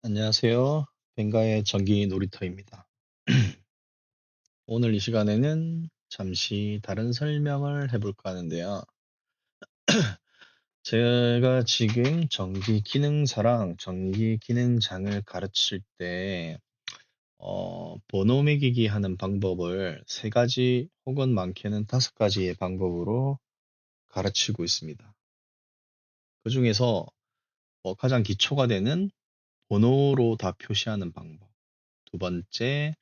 안녕하세요. 뱅가의 전기 놀이터입니다. 오늘 이 시간에는 잠시 다른 설명을 해볼까 하는데요. 제가 지금 전기 기능사랑 전기 기능장을 가르칠 때, 번호 매기기 하는 방법을 세 가지 혹은 많게는 다섯 가지의 방법으로 가르치고 있습니다. 그 중에서 가장 기초가 되는 번호로 다 표시하는 방법. 두 번째,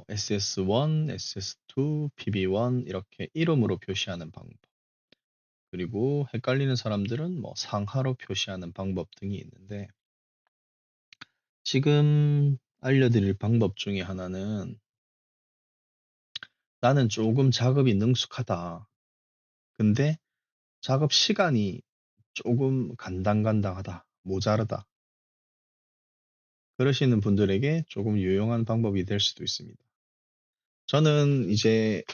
SS1, SS2, PB1 이렇게 이름으로 표시하는 방법. 그리고 헷갈리는 사람들은 상하로 표시하는 방법 등이 있는데 지금 알려드릴 방법 중에 하나는 나는 조금 작업이 능숙하다. 근데 작업 시간이 조금 간당간당하다. 모자르다. 그러시는 분들에게 조금 유용한 방법이 될 수도 있습니다. 저는 이제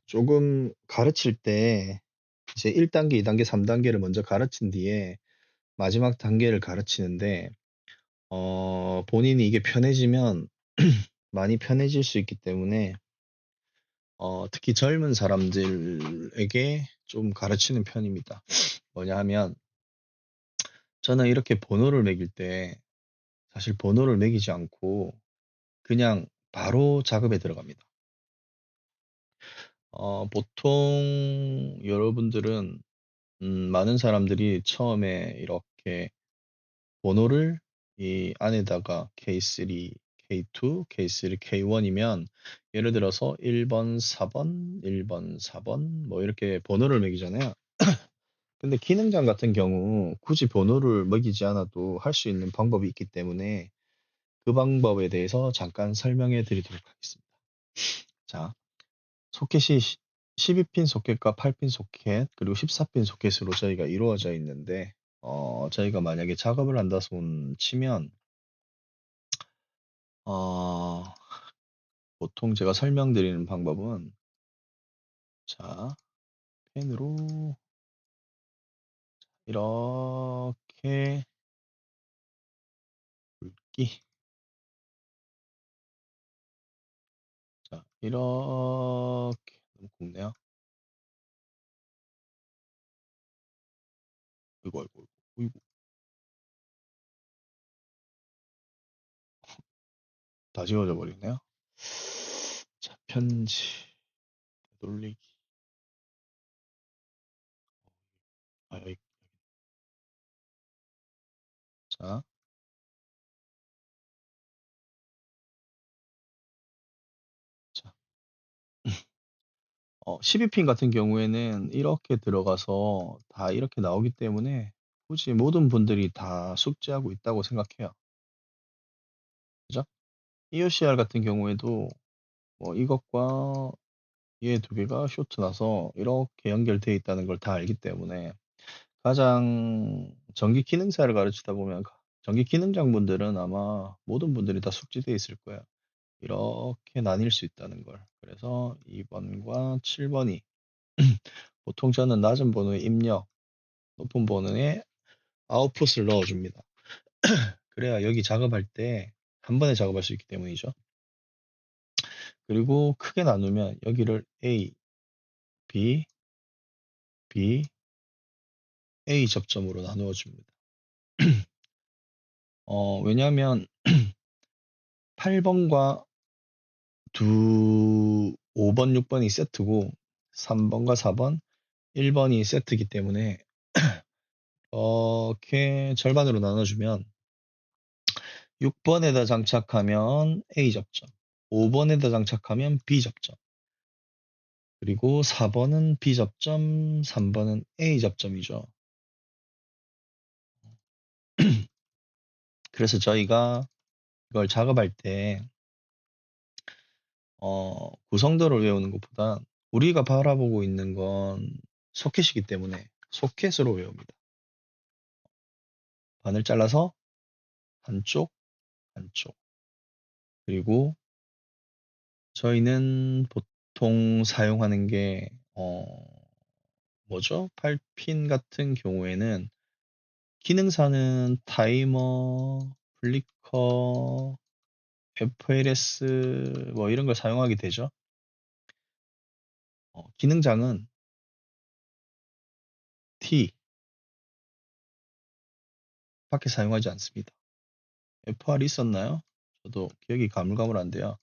조금 가르칠 때 이제 1단계, 2단계, 3단계를 먼저 가르친 뒤에 마지막 단계를 가르치는데, 본인이 이게 편해지면 많이 편해질 수 있기 때문에, 특히 젊은 사람들에게 좀 가르치는 편입니다. 뭐냐 하면, 저는 이렇게 번호를 매길 때, 사실 번호를 매기지 않고, 그냥 바로 작업에 들어갑니다. 보통 여러분들은, 많은 사람들이 처음에 이렇게 번호를 이 안에다가 K3, K2, K3, K1이면 예를 들어서 1번, 4번, 1번, 4번 뭐 이렇게 번호를 매기잖아요. 근데 기능장 같은 경우 굳이 번호를 매기지 않아도 할 수 있는 방법이 있기 때문에 그 방법에 대해서 잠깐 설명해 드리도록 하겠습니다. 자, 소켓이 12핀 소켓과 8핀 소켓 그리고 14핀 소켓으로 저희가 이루어져 있는데 저희가 만약에 작업을 한다 손 치면 어, 보통 제가 설명드리는 방법은, 자, 펜으로 이렇게 굵기, 자, 이렇게, 너무 굵네요. 이거, 이거, 이거, 다 지워져 버리네요. 자, 편지, 돌리기, 여기, 자, 자, 12핀 같은 경우에는 이렇게 들어가서 다 이렇게 나오기 때문에 굳이 모든 분들이 다 숙지하고 있다고 생각해요. 그죠? EOCR 같은 경우에도 이것과 얘 두 개가 쇼트 나서 이렇게 연결되어 있다는 걸 다 알기 때문에 가장 전기 기능사를 가르치다 보면 전기 기능장 분들은 아마 모든 분들이 다 숙지되어 있을 거예요. 이렇게 나뉠 수 있다는 걸. 그래서 2번과 7번이 보통 저는 낮은 번호에 입력, 높은 번호에 아웃풋을 넣어줍니다. 그래야 여기 작업할 때 한 번에 작업할 수 있기 때문이죠. 그리고 크게 나누면 여기를 A, B, B, A 접점으로 나누어 줍니다. 왜냐하면 8번과 5번, 6번이 세트고 3번과 4번, 1번이 세트이기 때문에 이렇게 절반으로 나눠주면 6번에다 장착하면 A 접점, 5번에다 장착하면 B 접점, 그리고 4번은 B 접점, 3번은 A 접점이죠. 그래서 저희가 이걸 작업할 때 구성도를 외우는 것보다 우리가 바라보고 있는 건 소켓이기 때문에 소켓으로 외웁니다. 반을 잘라서 한쪽, 한쪽. 그리고 저희는 보통 사용하는 게, 뭐죠? 8핀 같은 경우에는 기능사는 타이머, 플리커, FLS 뭐 이런 걸 사용하게 되죠. 기능장은 T 밖에 사용하지 않습니다. FR이 있었나요? 저도 기억이 가물가물한데요.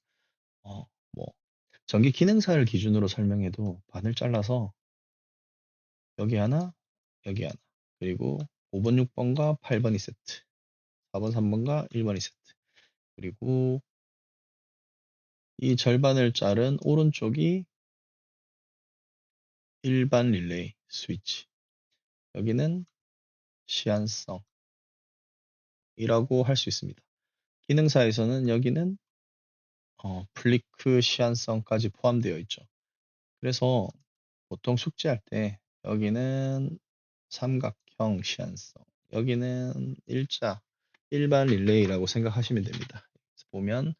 뭐 전기 기능사를 기준으로 설명해도 반을 잘라서 여기 하나, 여기 하나, 그리고 5번, 6번과 8번이 세트, 4번, 3번과 1번이 세트, 그리고 이 절반을 자른 오른쪽이 일반 릴레이 스위치. 여기는 시한성이라고 할 수 있습니다. 기능사에서는 여기는 플리크 시한성까지 포함되어 있죠. 그래서 보통 숙제할 때 여기는 삼각형 시한성, 여기는 일반 릴레이라고 생각하시면 됩니다. 그래서 보면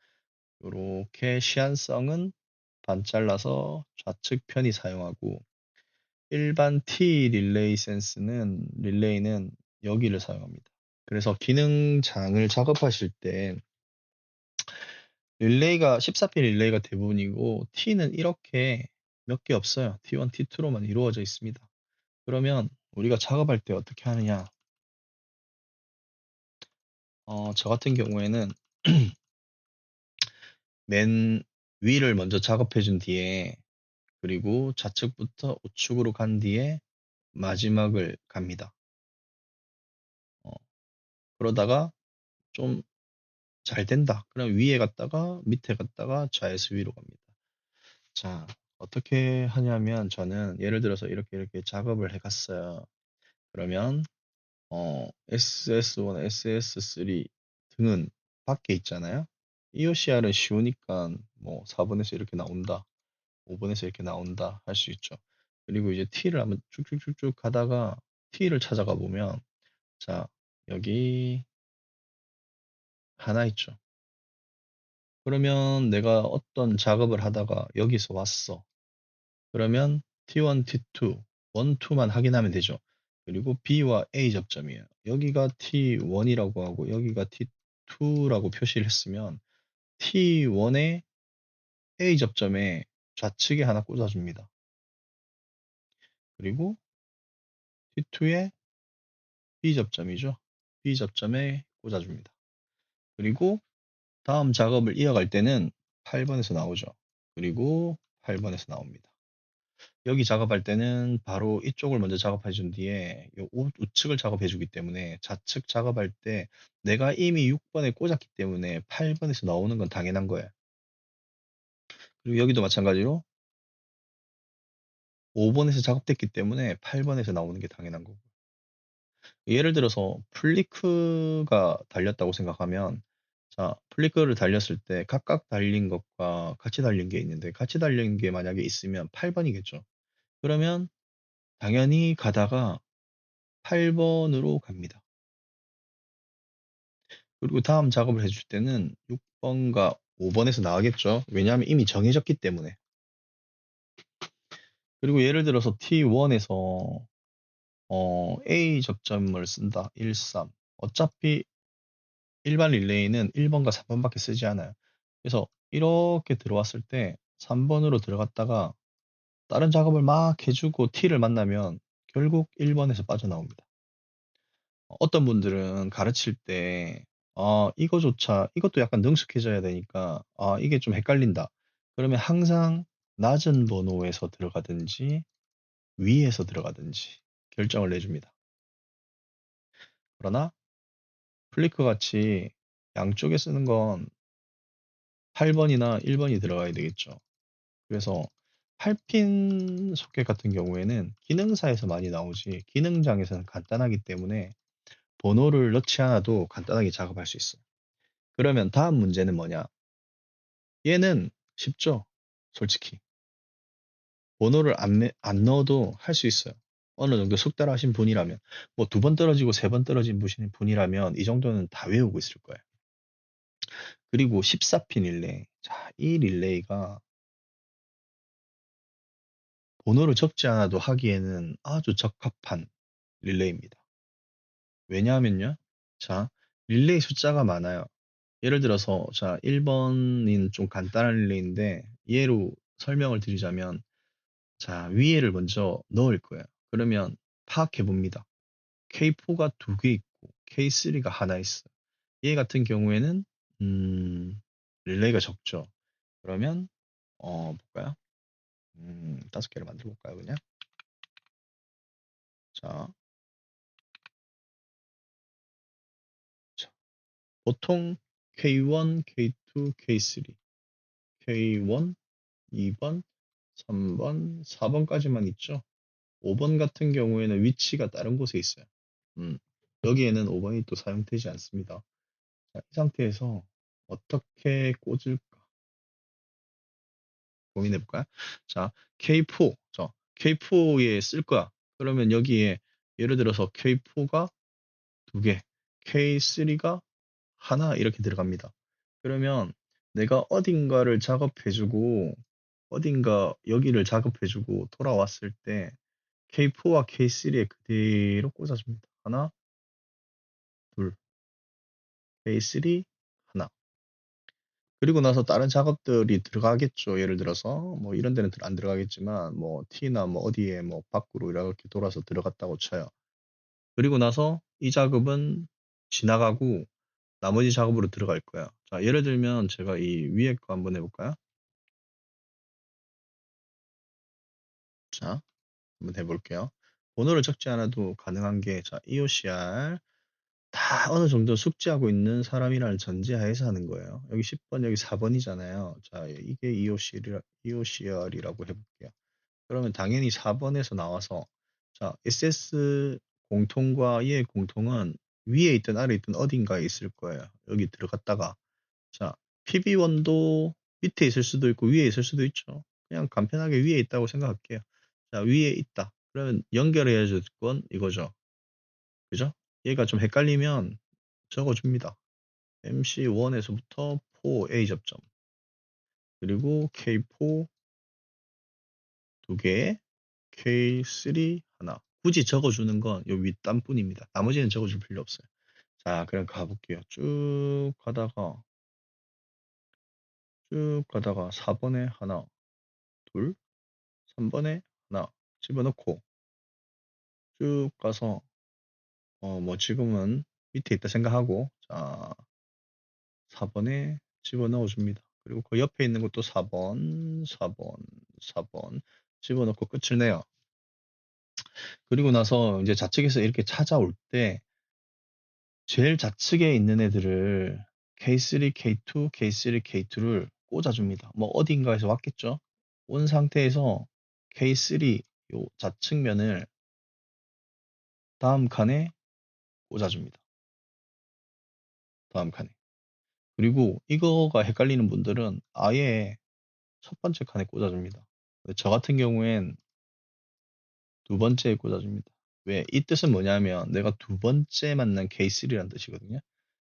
이렇게 시한성은 반 잘라서 좌측 편이 사용하고, 일반 T 릴레이는 여기를 사용합니다. 그래서 기능장을 작업하실 때 릴레이가 14핀 릴레이가 대부분이고 T는 이렇게 몇 개 없어요. T1, T2로만 이루어져 있습니다. 그러면 우리가 작업할 때 어떻게 하느냐? 저 같은 경우에는 맨 위를 먼저 작업해 준 뒤에, 그리고 좌측부터 우측으로 간 뒤에 마지막을 갑니다. 그러다가 좀 잘 된다. 그럼 위에 갔다가 밑에 갔다가 좌에서 위로 갑니다. 자, 어떻게 하냐면 저는 예를 들어서 이렇게 작업을 해갔어요. 그러면 SS1, SS3 등은 밖에 있잖아요. EOCR은 쉬우니까 뭐 4번에서 이렇게 나온다, 5번에서 이렇게 나온다 할 수 있죠. 그리고 이제 T를 한번 쭉쭉쭉쭉 가다가 T를 찾아가 보면, 자, 여기 하나 있죠. 그러면 내가 어떤 작업을 하다가 여기서 왔어. 그러면 T1, T2, 1, 2만 확인하면 되죠. 그리고 B와 A 접점이에요. 여기가 T1이라고 하고 여기가 T2라고 표시를 했으면 T1의 A 접점에 좌측에 하나 꽂아줍니다. 그리고 T2의 B 접점이죠. B 접점에 꽂아줍니다. 그리고 다음 작업을 이어갈 때는 8번에서 나오죠. 그리고 8번에서 나옵니다. 여기 작업할 때는 바로 이쪽을 먼저 작업해 준 뒤에 요 우측을 작업해 주기 때문에 좌측 작업할 때 내가 이미 6번에 꽂았기 때문에 8번에서 나오는 건 당연한 거예요. 그리고 여기도 마찬가지로 5번에서 작업됐기 때문에 8번에서 나오는 게 당연한 거고. 예를 들어서 플리크가 달렸다고 생각하면, 자, 플리크를 달렸을 때 각각 달린 것과 같이 달린 게 있는데 같이 달린 게 만약에 있으면 8번이겠죠. 그러면 당연히 가다가 8번으로 갑니다. 그리고 다음 작업을 해줄 때는 6번과 5번에서 나가겠죠. 왜냐하면 이미 정해졌기 때문에. 그리고 예를 들어서 T1에서 A 접점을 쓴다. 1, 3. 어차피 일반 릴레이는 1번과 3번밖에 쓰지 않아요. 그래서 이렇게 들어왔을 때 3번으로 들어갔다가 다른 작업을 막 해주고 T를 만나면 결국 1번에서 빠져나옵니다. 어떤 분들은 가르칠 때, 이것도 약간 능숙해져야 되니까, 이게 좀 헷갈린다. 그러면 항상 낮은 번호에서 들어가든지 위에서 들어가든지 결정을 내줍니다. 그러나 플리크 같이 양쪽에 쓰는 건 8번이나 1번이 들어가야 되겠죠. 그래서 8핀 소켓 같은 경우에는 기능사에서 많이 나오지 기능장에서는 간단하기 때문에 번호를 넣지 않아도 간단하게 작업할 수 있어요. 그러면 다음 문제는 뭐냐? 얘는 쉽죠? 솔직히. 번호를 안 넣어도 할 수 있어요. 어느 정도 숙달하신 분이라면, 뭐 2번 떨어지고 3번 떨어진 분이라면 이 정도는 다 외우고 있을 거예요. 그리고 14핀 릴레이. 자, 이 릴레이가 번호를 적지 않아도 하기에는 아주 적합한 릴레이입니다. 왜냐하면요. 자, 릴레이 숫자가 많아요. 예를 들어서, 자, 1번인 좀 간단한 릴레이인데, 예로 설명을 드리자면, 자, 위에를 먼저 넣을 거예요. 그러면 파악해 봅니다. K4가 두 개 있고, K3가 하나 있어. 얘 같은 경우에는, 릴레이가 적죠. 그러면, 볼까요? 5개를 만들어 볼까요, 그냥? 자, 자, 보통 K1, K2, K3, K1, 2번, 3번, 4번까지만 있죠. 5번 같은 경우에는 위치가 다른 곳에 있어요. 음, 여기에는 5번이 또 사용되지 않습니다. 자, 이 상태에서 어떻게 꽂을까 고민해 볼까요? 자, K4, K4에 쓸 거야. 그러면 여기에 예를 들어서 K4가 두 개, K3가 하나 이렇게 들어갑니다. 그러면 내가 어딘가를 작업해주고 어딘가 여기를 작업해주고 돌아왔을 때 K4와 K3에 그대로 꽂아줍니다. 하나, 둘, K3, 하나. 그리고 나서 다른 작업들이 들어가겠죠. 예를 들어서 뭐 이런 데는 안 들어가겠지만 뭐 T나 뭐 어디에 뭐 밖으로 이렇게 돌아서 들어갔다고 쳐요. 그리고 나서 이 작업은 지나가고 나머지 작업으로 들어갈 거야. 자, 예를 들면 제가 이 위에 거 한번 해볼까요? 자, 한번 해볼게요. 번호를 적지 않아도 가능한 게, 자, EOCR 다 어느 정도 숙지하고 있는 사람이라는 전제하에서 하는 거예요. 여기 10번, 여기 4번이잖아요. 자, 이게 EOCR이라고 해볼게요. 그러면 당연히 4번에서 나와서, 자, SS 공통과 얘의 공통은 위에 있든 아래에 있든 어딘가에 있을 거예요. 여기 들어갔다가, 자, PB1도 밑에 있을 수도 있고 위에 있을 수도 있죠. 그냥 간편하게 위에 있다고 생각할게요. 자, 위에 있다. 그러면 연결해야 될 건 이거죠. 그죠? 얘가 좀 헷갈리면 적어줍니다. MC1에서부터 4A 접점. 그리고 K4 두 개, K3 하나. 굳이 적어주는 건 요 윗단뿐입니다. 나머지는 적어줄 필요 없어요. 자, 그럼 가볼게요. 쭉 가다가 4번에 하나, 둘, 3번에 하나 집어넣고 쭉 가서 뭐 지금은 밑에 있다 생각하고 자 4번에 집어넣어 줍니다. 그리고 그 옆에 있는 것도 4번, 4번, 4번 집어넣고 끝을 내요. 그리고 나서 이제 좌측에서 이렇게 찾아올 때 제일 좌측에 있는 애들을 K3, K2, K3, K2를 꽂아줍니다. 뭐 어딘가에서 왔겠죠? 온 상태에서 K3 요 좌측면을 다음 칸에 꽂아줍니다. 다음 칸에. 그리고 이거가 헷갈리는 분들은 아예 첫 번째 칸에 꽂아줍니다. 저 같은 경우엔 두 번째에 꽂아줍니다. 왜? 이 뜻은 뭐냐면 내가 두 번째 만난 K3라는 뜻이거든요.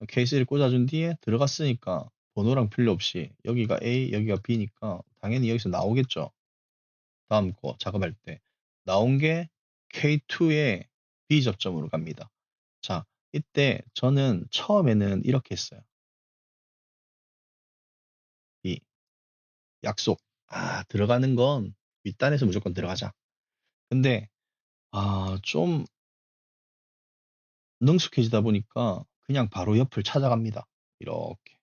K3를 꽂아준 뒤에 들어갔으니까 번호랑 필요 없이 여기가 A, 여기가 B니까 당연히 여기서 나오겠죠. 다음 거 작업할 때. 나온 게 K2의 B 접점으로 갑니다. 자, 이때 저는 처음에는 이렇게 했어요. 이 약속. 들어가는 건 윗단에서 무조건 들어가자. 근데, 좀 능숙해지다 보니까 그냥 바로 옆을 찾아갑니다. 이렇게,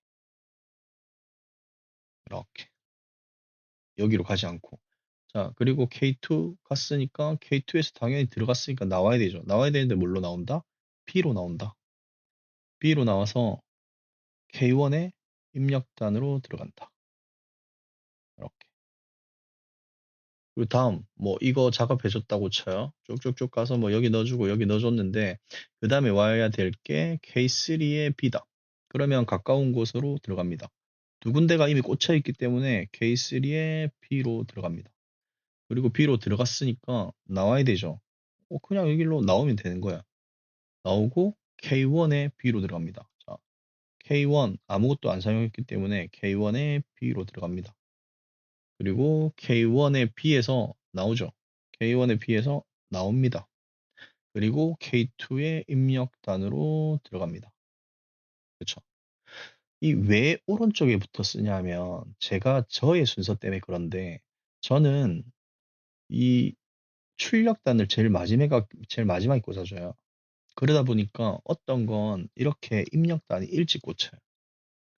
이렇게. 여기로 가지 않고. 자, 그리고 K2 갔으니까 K2에서 당연히 들어갔으니까 나와야 되죠. 나와야 되는데 뭘로 나온다? B로 나온다. B로 나와서 K1의 입력단으로 들어간다. 이렇게. 그리고 다음, 뭐, 이거 작업해줬다고 쳐요. 쭉쭉쭉 가서 뭐, 여기 넣어주고, 여기 넣어줬는데, 그 다음에 와야 될 게 K3의 B다. 그러면 가까운 곳으로 들어갑니다. 두 군데가 이미 꽂혀있기 때문에 K3의 B로 들어갑니다. 그리고 B로 들어갔으니까 나와야 되죠. 그냥 여기로 나오면 되는 거야. 나오고 K1의 B로 들어갑니다. 자, K1 아무것도 안 사용했기 때문에 K1의 B로 들어갑니다. 그리고 K1의 B에서 나오죠. K1의 B에서 나옵니다. 그리고 K2의 입력단으로 들어갑니다. 그쵸? 이 왜 오른쪽에부터 쓰냐면 제가 저의 순서 때문에 그런데 저는 이 출력단을 제일 마지막에 꽂아줘요. 그러다 보니까 어떤 건 이렇게 입력단이 일찍 꽂혀요.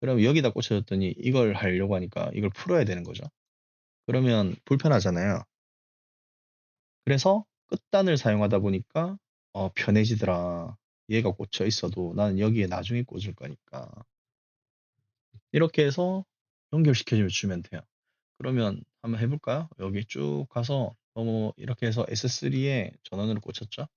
그럼 여기다 꽂혀졌더니 이걸 하려고 하니까 이걸 풀어야 되는 거죠. 그러면 불편하잖아요. 그래서 끝단을 사용하다 보니까 편해지더라. 얘가 꽂혀 있어도 나는 여기에 나중에 꽂을 거니까. 이렇게 해서 연결시켜 주면 돼요. 그러면 한번 해볼까요? 여기 쭉 가서 이렇게 해서 S3에 전원으로 꽂혔죠.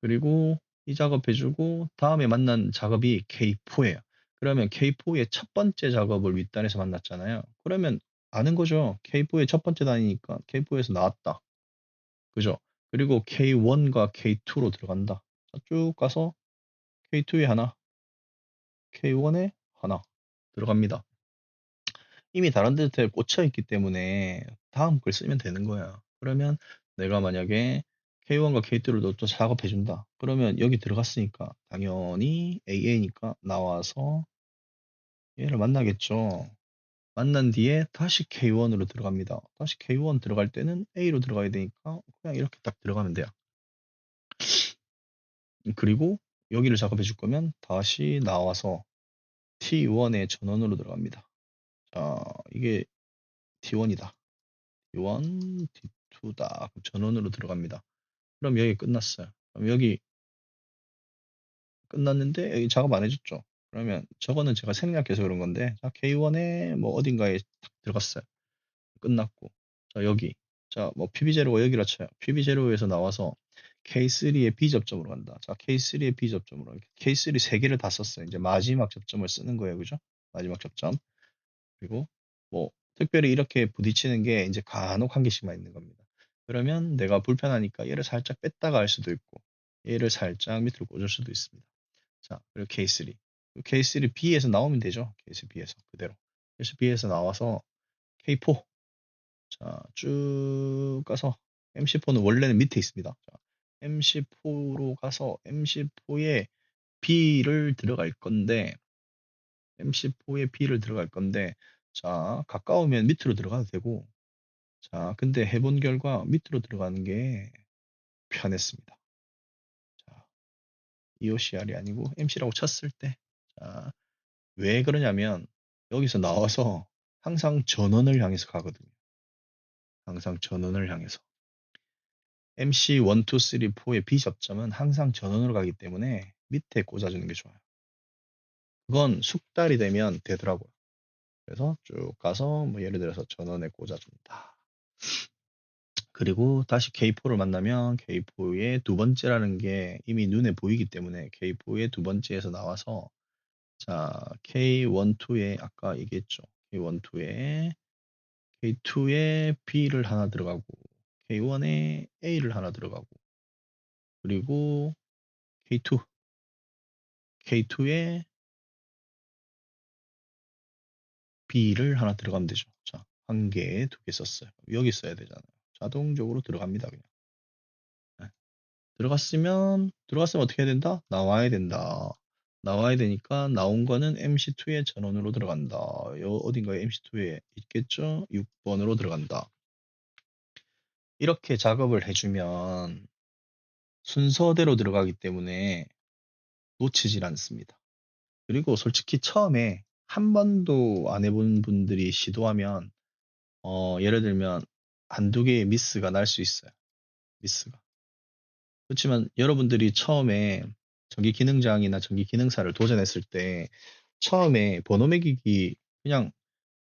그리고 이 작업 해주고 다음에 만난 작업이 K4예요. 그러면 K4의 첫 번째 작업을 윗단에서 만났잖아요. 그러면 아는 거죠. K4의 첫 번째 단위니까 K4에서 나왔다. 그죠? 그리고 K1과 K2로 들어간다. 자, 쭉 가서 K2에 하나, K1에 하나 들어갑니다. 이미 다른 데에 꽂혀 있기 때문에 다음 걸 쓰면 되는 거야. 그러면 내가 만약에 K1과 K2를 또 작업해 준다. 그러면 여기 들어갔으니까 당연히 AA니까 나와서 얘를 만나겠죠. 만난 뒤에 다시 K1으로 들어갑니다. 다시 K1 들어갈 때는 A로 들어가야 되니까 그냥 이렇게 딱 들어가면 돼요. 그리고 여기를 작업해 줄 거면 다시 나와서 T1의 전원으로 들어갑니다. 자, 이게 T1이다. T1, T2다. 전원으로 들어갑니다. 그럼 여기 끝났어요. 그럼 여기 끝났는데 여기 작업 안 해줬죠. 그러면 저거는 제가 생략해서 그런 건데 자, K1에 뭐 어딘가에 딱 들어갔어요. 끝났고 자 여기 자 뭐 PB0가 여기라 쳐요. PB0에서 나와서 K3의 B 접점으로 간다. 자 K3의 B 접점으로 K3 세 개를 다 썼어요. 이제 마지막 접점을 쓰는 거예요. 그죠? 마지막 접점. 그리고 뭐 특별히 이렇게 부딪히는 게 이제 간혹 한 개씩만 있는 겁니다. 그러면 내가 불편하니까 얘를 살짝 뺐다가 할 수도 있고 얘를 살짝 밑으로 꽂을 수도 있습니다. 자, 그리고 K3. K3 B에서 나오면 되죠. K3 B에서 그대로. K3 B에서 나와서 K4. 자, 쭉 가서 MC4는 원래는 밑에 있습니다. 자, MC4로 가서 MC4에 B를 들어갈 건데 MC4에 B를 들어갈 건데 자, 가까우면 밑으로 들어가도 되고 자, 근데 해본 결과 밑으로 들어가는 게 편했습니다. 자, EOCR이 아니고 MC라고 쳤을 때 자, 왜 그러냐면 여기서 나와서 항상 전원을 향해서 가거든요. 항상 전원을 향해서. MC 1, 2, 3, 4의 B 접점은 항상 전원으로 가기 때문에 밑에 꽂아주는 게 좋아요. 그건 숙달이 되면 되더라고요. 그래서 쭉 가서 뭐 예를 들어서 전원에 꽂아준다. 그리고 다시 K4를 만나면 K4의 두 번째라는 게 이미 눈에 보이기 때문에 K4의 두 번째에서 나와서 자 K1, 2에 아까 얘기했죠. K1, 2에 K2에 B를 하나 들어가고 K1에 A를 하나 들어가고 그리고 K2, K2에 B를 하나 들어가면 되죠. 자, 한 개, 두 개 썼어요. 여기 써야 되잖아요. 자동적으로 들어갑니다. 그냥. 네. 들어갔으면 어떻게 해야 된다? 나와야 된다. 나와야 되니까 나온 거는 MC2의 전원으로 들어간다. 어딘가에 MC2에 있겠죠? 6번으로 들어간다. 이렇게 작업을 해주면 순서대로 들어가기 때문에 놓치질 않습니다. 그리고 솔직히 처음에 한 번도 안 해본 분들이 시도하면 예를 들면 한두 개의 미스가 날 수 있어요. 미스가. 그렇지만 여러분들이 처음에 전기 기능장이나 전기 기능사를 도전했을 때 처음에 번호 매기기 그냥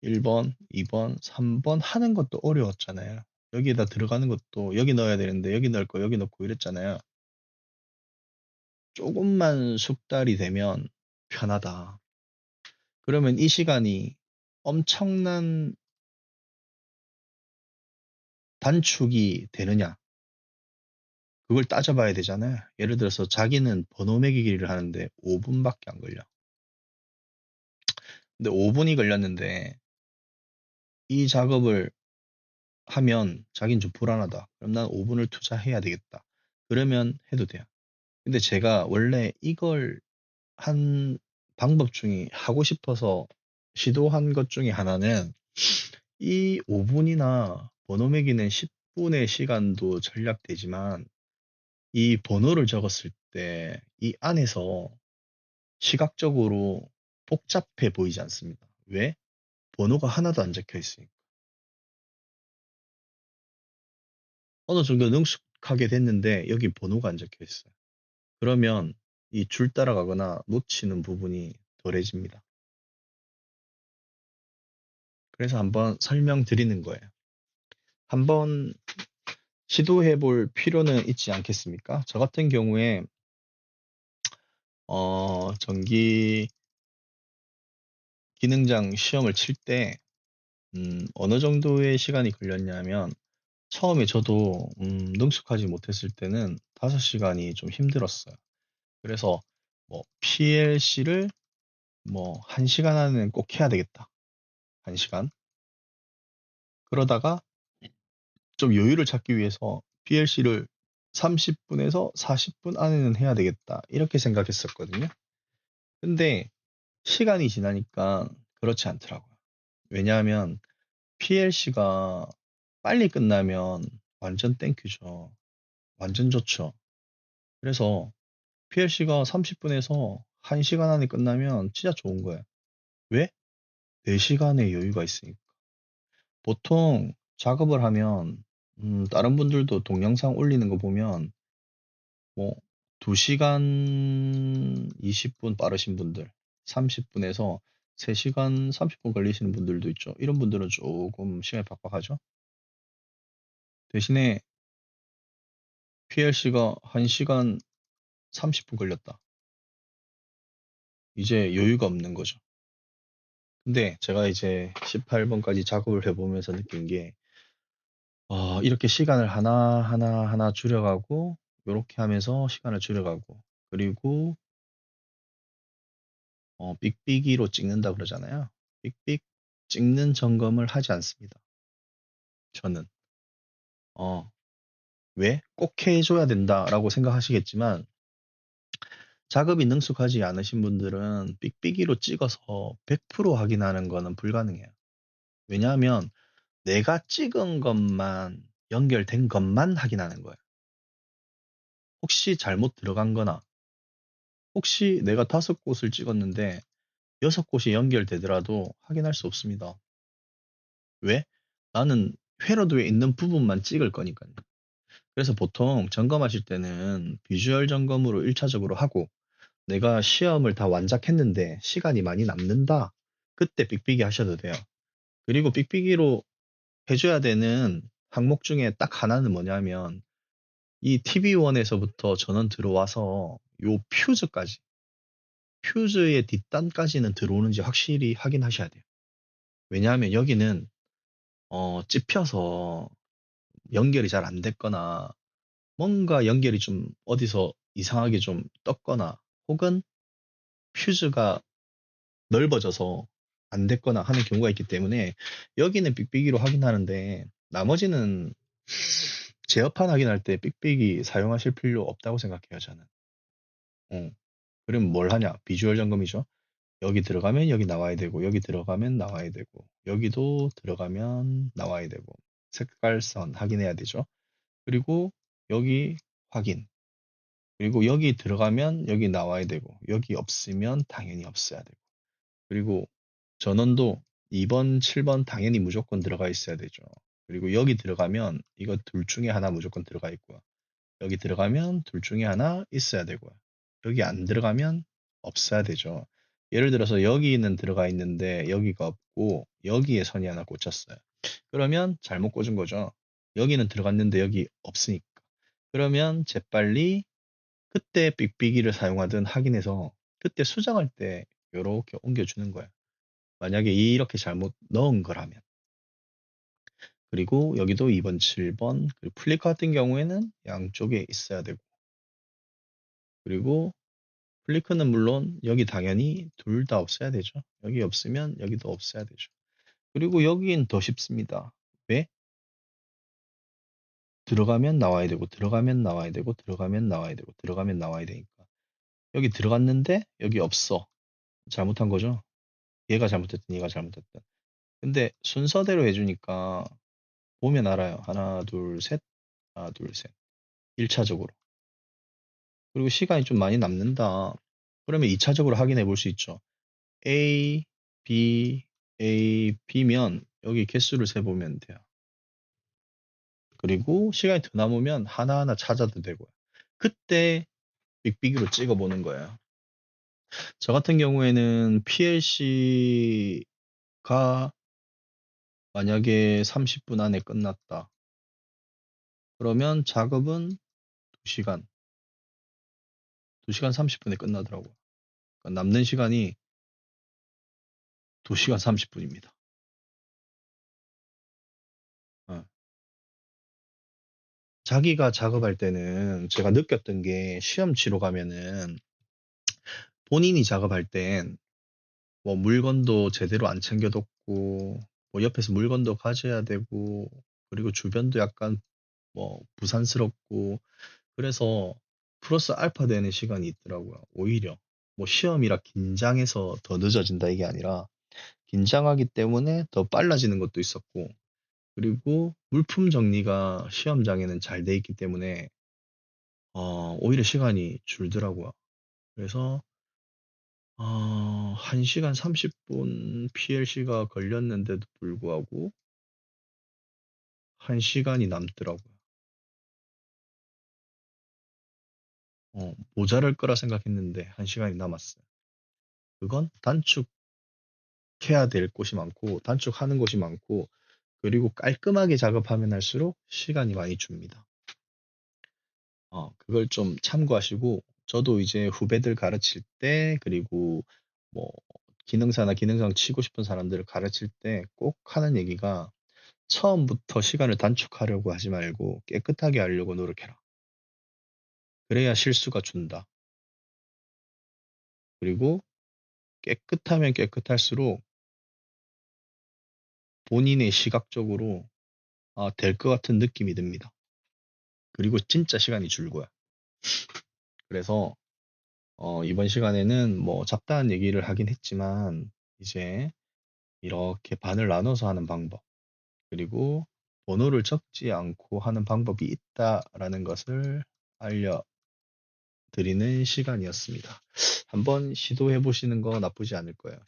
1번, 2번, 3번 하는 것도 어려웠잖아요. 여기에다 들어가는 것도 여기 넣어야 되는데 여기 넣을 거 여기 넣고 이랬잖아요. 조금만 숙달이 되면 편하다. 그러면 이 시간이 엄청난 단축이 되느냐? 그걸 따져봐야 되잖아요. 예를 들어서 자기는 번호 매기기를 하는데 5분밖에 안 걸려. 근데 5분이 걸렸는데 이 작업을 하면 자기는 좀 불안하다. 그럼 난 5분을 투자해야 되겠다. 그러면 해도 돼요. 근데 제가 원래 이걸 한 방법 중에 하고 싶어서 시도한 것 중에 하나는 이 5분이나 번호 매기는 10분의 시간도 절약되지만 이 번호를 적었을 때 이 안에서 시각적으로 복잡해 보이지 않습니다. 왜? 번호가 하나도 안 적혀 있으니까. 어느 정도 능숙하게 됐는데 여기 번호가 안 적혀 있어요. 그러면 이 줄 따라가거나 놓치는 부분이 덜해집니다. 그래서 한번 설명드리는 거예요. 한번 시도해 볼 필요는 있지 않겠습니까? 저 같은 경우에 전기 기능장 시험을 칠 때 어느 정도의 시간이 걸렸냐면 처음에 저도 능숙하지 못했을 때는 5시간이 좀 힘들었어요. 그래서 뭐 PLC를 뭐 1시간 안에는 꼭 해야 되겠다. 1시간. 그러다가 좀 여유를 찾기 위해서 PLC를 30분에서 40분 안에는 해야 되겠다. 이렇게 생각했었거든요. 근데 시간이 지나니까 그렇지 않더라고요. 왜냐하면 PLC가 빨리 끝나면 완전 땡큐죠. 완전 좋죠. 그래서 PLC가 30분에서 1시간 안에 끝나면 진짜 좋은 거예요. 왜? 4시간의 여유가 있으니까. 보통 작업을 하면 다른 분들도 동영상 올리는 거 보면 뭐 2시간 20분 빠르신 분들, 30분에서 3시간 30분 걸리시는 분들도 있죠. 이런 분들은 조금 시간이 빡빡하죠. 대신에 PLC가 1시간 30분 걸렸다. 이제 여유가 없는 거죠. 근데 제가 이제 18번까지 작업을 해보면서 느낀 게 이렇게 시간을 하나 줄여가고 요렇게 하면서 시간을 줄여가고 그리고 삑삑이로 찍는다 그러잖아요. 삑삑 찍는 점검을 하지 않습니다. 저는 어, 왜? 꼭 해줘야 된다라고 생각하시겠지만 작업이 능숙하지 않으신 분들은 삑삑이로 찍어서 100% 확인하는 거는 불가능해요. 왜냐하면 내가 찍은 것만 연결된 것만 확인하는 거예요. 혹시 잘못 들어간 거나 혹시 내가 5곳을 찍었는데 6곳이 연결되더라도 확인할 수 없습니다. 왜? 나는 회로도에 있는 부분만 찍을 거니까요. 그래서 보통 점검하실 때는 비주얼 점검으로 1차적으로 하고 내가 시험을 다 완작했는데 시간이 많이 남는다. 그때 삑삑이 하셔도 돼요. 그리고 삑삑이로 해줘야 되는 항목 중에 딱 하나는 뭐냐면 이 TV1에서부터 전원 들어와서 요 퓨즈의 뒷단까지는 들어오는지 확실히 확인하셔야 돼요. 왜냐하면 여기는 찝혀서 연결이 잘 안 됐거나 뭔가 연결이 좀 어디서 이상하게 좀 떴거나 혹은 퓨즈가 넓어져서 안 됐거나 하는 경우가 있기 때문에 여기는 삑삑이로 확인하는데 나머지는 제어판 확인할 때 삑삑이 사용하실 필요 없다고 생각해요, 저는. 어. 그럼 뭘 하냐? 비주얼 점검이죠. 여기 들어가면 여기 나와야 되고, 여기 들어가면 나와야 되고, 여기도 들어가면 나와야 되고, 색깔선 확인해야 되죠. 그리고 여기 확인. 그리고 여기 들어가면 여기 나와야 되고, 여기 없으면 당연히 없어야 되고. 그리고 전원도 2번, 7번 당연히 무조건 들어가 있어야 되죠. 그리고 여기 들어가면 이거 둘 중에 하나 무조건 들어가 있고요. 여기 들어가면 둘 중에 하나 있어야 되고요. 여기 안 들어가면 없어야 되죠. 예를 들어서 여기는 들어가 있는데 여기가 없고 여기에 선이 하나 꽂혔어요. 그러면 잘못 꽂은 거죠. 여기는 들어갔는데 여기 없으니까. 그러면 재빨리 그때 삑삑이를 사용하든 확인해서 그때 수정할 때 이렇게 옮겨주는 거예요. 만약에 이렇게 잘못 넣은 거라면. 그리고 여기도 2번, 7번, 그리고 플리커 같은 경우에는 양쪽에 있어야 되고, 그리고 플리커는 물론 여기 당연히 둘 다 없어야 되죠. 여기 없으면 여기도 없어야 되죠. 그리고 여기는 더 쉽습니다. 왜? 들어가면 나와야 되고, 들어가면 나와야 되고, 들어가면 나와야 되고, 들어가면 나와야 되니까. 여기 들어갔는데, 여기 없어. 잘못한 거죠? 얘가 잘못했든, 얘가 잘못했든. 근데 순서대로 해주니까, 보면 알아요. 하나, 둘, 셋. 하나, 둘, 셋. 1차적으로. 그리고 시간이 좀 많이 남는다. 그러면 2차적으로 확인해 볼 수 있죠. A, B, A, B면 여기 개수를 세보면 돼요. 그리고 시간이 더 남으면 하나하나 찾아도 되고요. 그때 빅빅으로 찍어보는 거예요. 저 같은 경우에는 PLC가 만약에 30분 안에 끝났다. 그러면 작업은 2시간, 2시간 30분에 끝나더라고요. 그러니까 남는 시간이 2시간 30분입니다. 자기가 작업할 때는 제가 느꼈던 게 시험 치러 가면은 본인이 작업할 땐 뭐 물건도 제대로 안 챙겨뒀고 뭐 옆에서 물건도 가져야 되고 그리고 주변도 약간 뭐 부산스럽고 그래서 플러스 알파 되는 시간이 있더라고요. 오히려 뭐 시험이라 긴장해서 더 늦어진다 이게 아니라 긴장하기 때문에 더 빨라지는 것도 있었고 그리고 물품 정리가 시험장에는 잘 돼 있기 때문에 오히려 시간이 줄더라고요. 그래서 1시간 30분 PLC가 걸렸는데도 불구하고 1시간이 남더라고요. 모자랄 거라 생각했는데 1시간이 남았어요. 그건 단축해야 될 곳이 많고, 단축하는 곳이 많고, 그리고 깔끔하게 작업하면 할수록 시간이 많이 줍니다. 그걸 좀 참고하시고, 저도 이제 후배들 가르칠 때, 그리고 뭐, 기능사나 기능상 치고 싶은 사람들을 가르칠 때 꼭 하는 얘기가 처음부터 시간을 단축하려고 하지 말고 깨끗하게 하려고 노력해라. 그래야 실수가 준다. 그리고 깨끗하면 깨끗할수록 본인의 시각적으로 될 것 같은 느낌이 듭니다. 그리고 진짜 시간이 줄고요. 그래서 이번 시간에는 뭐 잡다한 얘기를 하긴 했지만 이제 이렇게 반을 나눠서 하는 방법 그리고 번호를 적지 않고 하는 방법이 있다라는 것을 알려드리는 시간이었습니다. 한번 시도해 보시는 거 나쁘지 않을 거예요.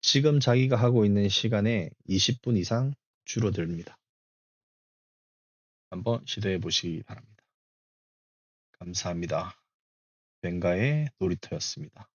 지금 자기가 하고 있는 시간에 20분 이상 줄어듭니다. 한번 시도해 보시기 바랍니다. 감사합니다. 뱅가의 놀이터였습니다.